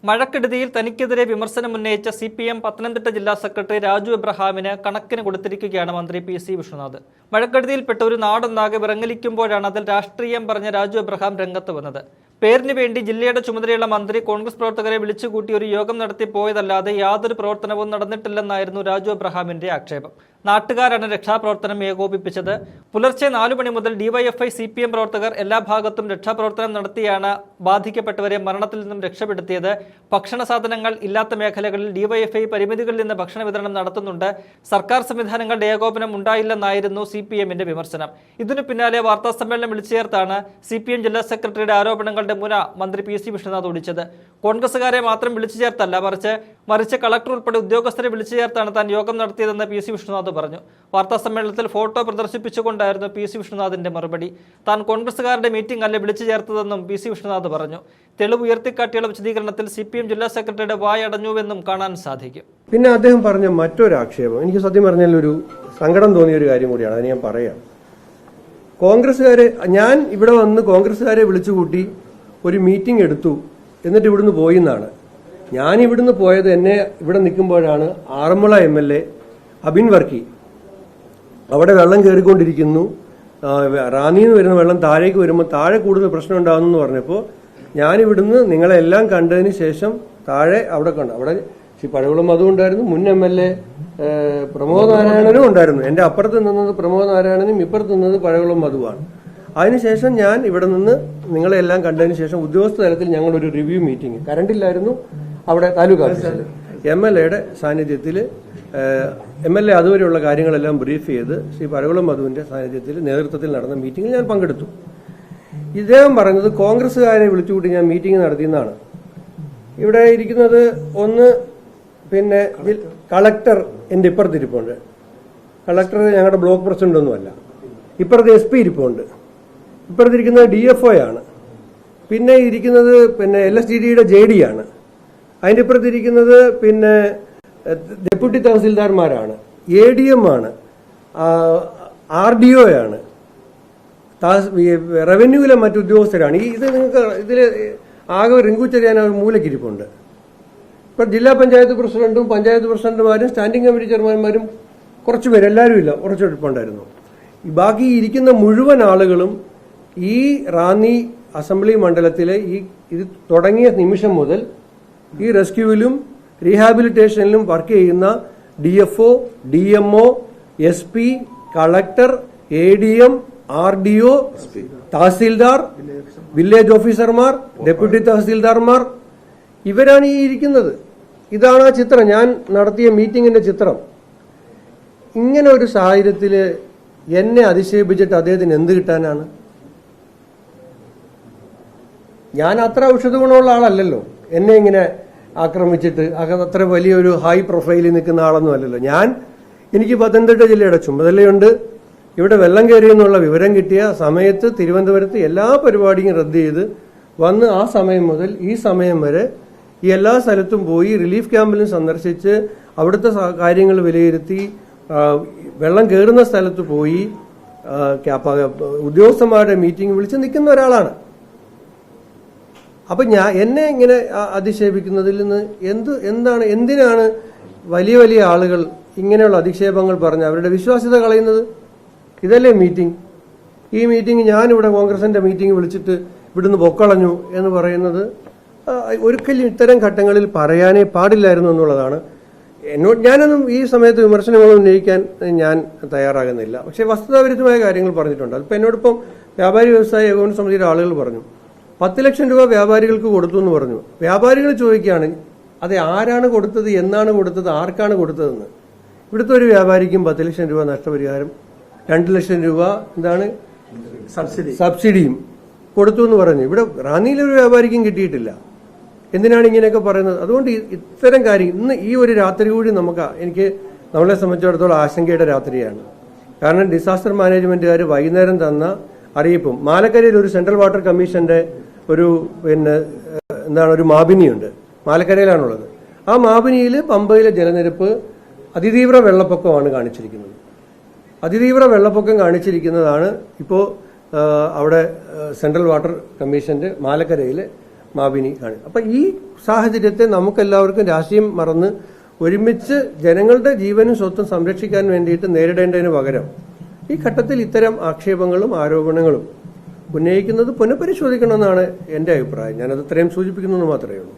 മഴക്കെടുതിയിൽ തനിക്കെതിരെ വിമർശനമുന്നയിച്ച CPM പത്തനംതിട്ട ജില്ലാ സെക്രട്ടറി രാജു എബ്രഹാമിന് കണക്കിന് കൊടുത്തിരിക്കുകയാണ് മന്ത്രി PC വിഷ്ണുനാഥ്. മഴക്കെടുതിയിൽപ്പെട്ട ഒരു നാടൊന്നാകെ വിറങ്ങലിക്കുമ്പോഴാണ് അതിൽ രാഷ്ട്രീയം പറഞ്ഞ രാജു എബ്രഹാം രംഗത്ത് വന്നത്. പേരിന് വേണ്ടി ജില്ലയുടെ ചുമതലയുള്ള മന്ത്രി കോൺഗ്രസ് പ്രവർത്തകരെ വിളിച്ചുകൂട്ടി ഒരു യോഗം നടത്തി പോയതല്ലാതെ യാതൊരു പ്രവർത്തനവും നടന്നിട്ടില്ലെന്നായിരുന്നു രാജു എബ്രഹാമിന്റെ ആക്ഷേപം. നാട്ടുകാരാണ് രക്ഷാപ്രവർത്തനം ഏകോപിപ്പിച്ചത്. പുലർച്ചെ 4 മണി മുതൽ DYFI CPM പ്രവർത്തകർ എല്ലാ ഭാഗത്തും രക്ഷാപ്രവർത്തനം നടത്തിയാണ് ബാധിക്കപ്പെട്ടവരെ മരണത്തിൽ നിന്നും രക്ഷപ്പെടുത്തിയത്. ഭക്ഷണ സാധനങ്ങൾ ഇല്ലാത്ത മേഖലകളിൽ DYFI പരിമിതികളിൽ നിന്ന് ഭക്ഷണ വിതരണം നടത്തുന്നുണ്ട്. സർക്കാർ സംവിധാനങ്ങളുടെ ഏകോപനം ഉണ്ടായില്ലെന്നായിരുന്നു CPMന്റെ വിമർശനം. ഇതിനു പിന്നാലെ വാർത്താസമ്മേളനം വിളിച്ചു ചേർത്താണ് CPM ജില്ലാ സെക്രട്ടറിയുടെ ആരോപണങ്ങളുടെ മുന മന്ത്രി PC വിഷ്ണുനാഥ് ഒടിച്ചത്. കോൺഗ്രസുകാരെ മാത്രം വിളിച്ചു ചേർത്തല്ല, മറിച്ച് കളക്ടർ ഉൾപ്പെടെ ഉദ്യോഗസ്ഥരെ വിളിച്ചു ചേർത്താണ് താൻ യോഗം നടത്തിയതെന്ന് PC വിഷ്ണുനാഥ് പറഞ്ഞു. വാർത്താസമ്മേളനത്തിൽ ഫോട്ടോ പ്രദർശിപ്പിച്ചുകൊണ്ടായിരുന്നു PC വിഷ്ണുനാഥിന്റെ മറുപടി. താൻ കോൺഗ്രസുകാരുടെ മീറ്റിംഗ് അല്ല വിളിച്ചു ചേർത്തതെന്നും PC വിഷ്ണുനാഥ് പറഞ്ഞു. തെളിവ് ഉയർത്തിക്കാട്ടിയുള്ള വിശദീകരണത്തിൽ CPM ജില്ലാ സെക്രട്ടറിയുടെ വായടഞ്ഞുവെന്നും കാണാൻ സാധിക്കും. പിന്നെ അദ്ദേഹം പറഞ്ഞ മറ്റൊരു ആക്ഷേപം എനിക്ക് സത്യം പറഞ്ഞാൽ ഒരു സങ്കടം തോന്നിയ ഒരു കാര്യം കൂടിയാണ്. അത് ഞാൻ പറയാം. ഞാൻ ഇവിടെ വന്ന് കോൺഗ്രസുകാരെ വിളിച്ചുകൂട്ടി ഒരു മീറ്റിംഗ് എടുത്തു, എന്നിട്ട് ഇവിടുന്ന് പോയി എന്നാണ്. ഞാൻ ഇവിടുന്ന് പോയത് എന്നെ ഇവിടെ നിൽക്കുമ്പോഴാണ് ആറന്മുള MLA അബിൻ വർക്കി അവിടെ വെള്ളം കയറിക്കൊണ്ടിരിക്കുന്നു, റാന്നിയിൽ നിന്ന് വരുന്ന വെള്ളം താഴേക്ക് വരുമ്പോൾ താഴെ കൂടുതൽ പ്രശ്നം ഉണ്ടാകുന്നു എന്ന് പറഞ്ഞപ്പോൾ ഞാനിവിടുന്ന് നിങ്ങളെല്ലാം കണ്ടതിന് ശേഷം താഴെ അവിടെ പഴകുളം മധു ഉണ്ടായിരുന്നു, മുൻ MLA പ്രമോദ് നാരായണനും ഉണ്ടായിരുന്നു. എന്റെ അപ്പുറത്ത് നിന്നത് പ്രമോദ് നാരായണനും ഇപ്പുറത്ത് നിന്നത് പഴകുളം മധുവാണ്. അതിനുശേഷം ഞാൻ ഇവിടെ നിന്ന് നിങ്ങളെല്ലാം കണ്ടതിന് ശേഷം ഉദ്യോഗസ്ഥ തലത്തിൽ ഞങ്ങളൊരു റിവ്യൂ മീറ്റിംഗ്, കറണ്ടില്ലായിരുന്നു, അവിടെ താലൂക്ക് ഓഫീസിൽ MLAയുടെ സാന്നിധ്യത്തിൽ MLA അതുവരെയുള്ള കാര്യങ്ങളെല്ലാം ബ്രീഫ് ചെയ്ത് ശ്രീ പഴകുളം മധുവിന്റെ സാന്നിധ്യത്തിൽ നേതൃത്വത്തിൽ നടന്ന മീറ്റിംഗിൽ ഞാൻ പങ്കെടുത്തു. ഇദ്ദേഹം പറഞ്ഞത് കോൺഗ്രസുകാരെ വിളിച്ചുകൂട്ടി ഞാൻ മീറ്റിംഗ് നടത്തിയെന്നാണ്. ഇവിടെ ഇരിക്കുന്നത് ഒന്ന്, പിന്നെ കളക്ടർ എന്റെ ഇപ്പുറത്തിരിപ്പുണ്ട്. കളക്ടർ ഞങ്ങളുടെ ബ്ലോക്ക് പ്രസിഡന്റ് ഒന്നുമല്ല. ഇപ്പുറത്ത് SP ഇരിപ്പുണ്ട്. ഇപ്പുറത്തിരിക്കുന്നത് DFO ആണ്. പിന്നെ ഇരിക്കുന്നത് LSDDയുടെ JD ആണ്. അതിന്റെ ഇപ്പുറത്തിരിക്കുന്നത് ഡെപ്യൂട്ടി തഹസിൽദാർമാരാണ്, ADM ആണ്, RDO ആണ്, റവന്യൂവിലെ മറ്റു ഉദ്യോഗസ്ഥരാണ്. ഇത് നിങ്ങൾക്ക് ഇതില് ആകെ റിങ്കു ചെറിയാൻ മൂലക്കിരിപ്പുണ്ട്. ഇപ്പൊ ജില്ലാ പഞ്ചായത്ത് പ്രസിഡന്റും പഞ്ചായത്ത് പ്രസിഡന്റുമാരും സ്റ്റാൻഡിംഗ് കമ്മിറ്റി ചെയർമാൻമാരും കുറച്ചുപേര്, എല്ലാവരും ഇല്ല, കുറച്ചെടുപ്പുണ്ടായിരുന്നു. ബാക്കി ഇരിക്കുന്ന മുഴുവൻ ആളുകളും ഈ റാന്നി അസംബ്ലി മണ്ഡലത്തിലെ ഇത് തുടങ്ങിയ നിമിഷം മുതൽ ഈ റെസ്ക്യൂവിലും റീഹാബിലിറ്റേഷനിലും വർക്ക് ചെയ്യുന്ന DFO, DMO, SP, collector, ADM, RDO, tahsildar, village ഓഫീസർമാർ, ഡെപ്യൂട്ടി തഹസീൽദാർമാർ, ഇവരാണ് ഈ ഇരിക്കുന്നത്. ഇതാണ് ആ ചിത്രം, ഞാൻ നടത്തിയ മീറ്റിംഗിന്റെ ചിത്രം. ഇങ്ങനെ ഒരു സാഹചര്യത്തിൽ എന്നെ അധിക്ഷേപിച്ചിട്ട് അദ്ദേഹത്തിന് എന്ത് കിട്ടാനാണ്? ഞാൻ അത്ര ഔഷധ ഗുണമുള്ള ആളല്ലല്ലോ. എന്നെ ഇങ്ങനെ ആക്രമിച്ചിട്ട് അത്ര വലിയൊരു ഹൈ പ്രൊഫൈലിൽ നിൽക്കുന്ന ആളൊന്നും അല്ലല്ലോ. എനിക്ക് പത്തനംതിട്ട ജില്ലയുടെ ചുമതലയുണ്ട്. ഇവിടെ വെള്ളം കയറിയെന്നുള്ള വിവരം കിട്ടിയ സമയത്ത് തിരുവനന്തപുരത്ത് എല്ലാ പരിപാടിയും റദ്ദ് ചെയ്ത് വന്ന് ആ സമയം മുതൽ ഈ സമയം വരെ ഈ എല്ലാ സ്ഥലത്തും പോയി റിലീഫ് ക്യാമ്പിലും സന്ദർശിച്ച് അവിടുത്തെ കാര്യങ്ങൾ വിലയിരുത്തി വെള്ളം കയറുന്ന സ്ഥലത്ത് പോയി ഉദ്യോഗസ്ഥന്മാരുടെ മീറ്റിംഗ് വിളിച്ച് നിൽക്കുന്ന ഒരാളാണ്. അപ്പൊ എന്നെ ഇങ്ങനെ അധിക്ഷേപിക്കുന്നതിൽ നിന്ന് എന്തിനാണ് വലിയ വലിയ ആളുകൾ ഇങ്ങനെയുള്ള അധിക്ഷേപങ്ങൾ പറഞ്ഞ് അവരുടെ വിശ്വാസ്യത കളയുന്നത്? ഇതല്ലേ മീറ്റിംഗ്? ഈ മീറ്റിംഗ് ഞാനിവിടെ കോൺഗ്രസിന്റെ മീറ്റിംഗ് വിളിച്ചിട്ട് ഇവിടുന്ന് പൊക്കളഞ്ഞു എന്ന് പറയുന്നത് ഒരിക്കലും ഇത്തരം ഘട്ടങ്ങളിൽ പറയാനേ പാടില്ലായിരുന്നു എന്നുള്ളതാണ്. ഞാനൊന്നും ഈ സമയത്ത് വിമർശനങ്ങൾ ഉന്നയിക്കാൻ ഞാൻ തയ്യാറാകുന്നില്ല. പക്ഷേ വസ്തുതാവിരുദ്ധമായ കാര്യങ്ങൾ പറഞ്ഞിട്ടുണ്ട്. അതിപ്പോൾ എന്നോടൊപ്പം വ്യാപാരി വ്യവസായ ഏകോപന സമിതിയുടെ ആളുകൾ പറഞ്ഞു 10 ലക്ഷം രൂപ വ്യാപാരികൾക്ക് കൊടുത്തു എന്ന് പറഞ്ഞു. വ്യാപാരികൾ ചോദിക്കുകയാണ് അത് ആരാണ് കൊടുത്തത്, എന്നാണ് കൊടുത്തത്, ആർക്കാണ് കൊടുത്തതെന്ന്. ഇവിടുത്തെ ഒരു വ്യാപാരിക്കും 10 ലക്ഷം രൂപ നഷ്ടപരിഹാരം, 2 ലക്ഷം രൂപ സബ്സിഡിയും കൊടുത്തു എന്ന് പറഞ്ഞു. ഇവിടെ റാന്നിയിലൊരു വ്യാപാരിക്കും കിട്ടിയിട്ടില്ല. എന്തിനാണ് ഇങ്ങനെയൊക്കെ പറയുന്നത്? അതുകൊണ്ട് ഇത്തരം കാര്യം ഇന്ന് ഈ ഒരു രാത്രി കൂടി നമ്മളെ സംബന്ധിച്ചിടത്തോളം ആശങ്കയുടെ രാത്രിയാണ്. കാരണം ഡിസാസ്റ്റർ മാനേജ്മെന്റുകാർ വൈകുന്നേരം തന്ന അറിയിപ്പും മാലക്കരയിൽ ഒരു സെൻട്രൽ വാട്ടർ കമ്മീഷന്റെ ഒരു ഒരു മാപിനിയുണ്ട്, മാലക്കരയിലാണുള്ളത്. ആ മാപിനിയിൽ പമ്പയിലെ ജലനിരപ്പ് അതിതീവ്ര വെള്ളപ്പൊക്കമാണ് കാണിച്ചിരിക്കുന്നത്. അതിതീവ്ര വെള്ളപ്പൊക്കം കാണിച്ചിരിക്കുന്നതാണ് ഇപ്പോൾ അവിടെ സെൻട്രൽ വാട്ടർ കമ്മീഷന്റെ മാലക്കരയിൽ മാവിനി ആണ്. അപ്പൊ ഈ സാഹചര്യത്തെ നമുക്കെല്ലാവർക്കും രാഷ്ട്രീയം മറന്ന് ഒരുമിച്ച് ജനങ്ങളുടെ ജീവനും സ്വത്തും സംരക്ഷിക്കാൻ വേണ്ടിയിട്ട് നേരിടേണ്ടതിന് പകരം ഈ ഘട്ടത്തിൽ ഇത്തരം ആക്ഷേപങ്ങളും ആരോപണങ്ങളും ഉന്നയിക്കുന്നത് പുനഃപരിശോധിക്കണമെന്നാണ് എൻ്റെ അഭിപ്രായം. ഞാനത് ഇത്രയും സൂചിപ്പിക്കുന്നു മാത്രമേ ഉള്ളൂ.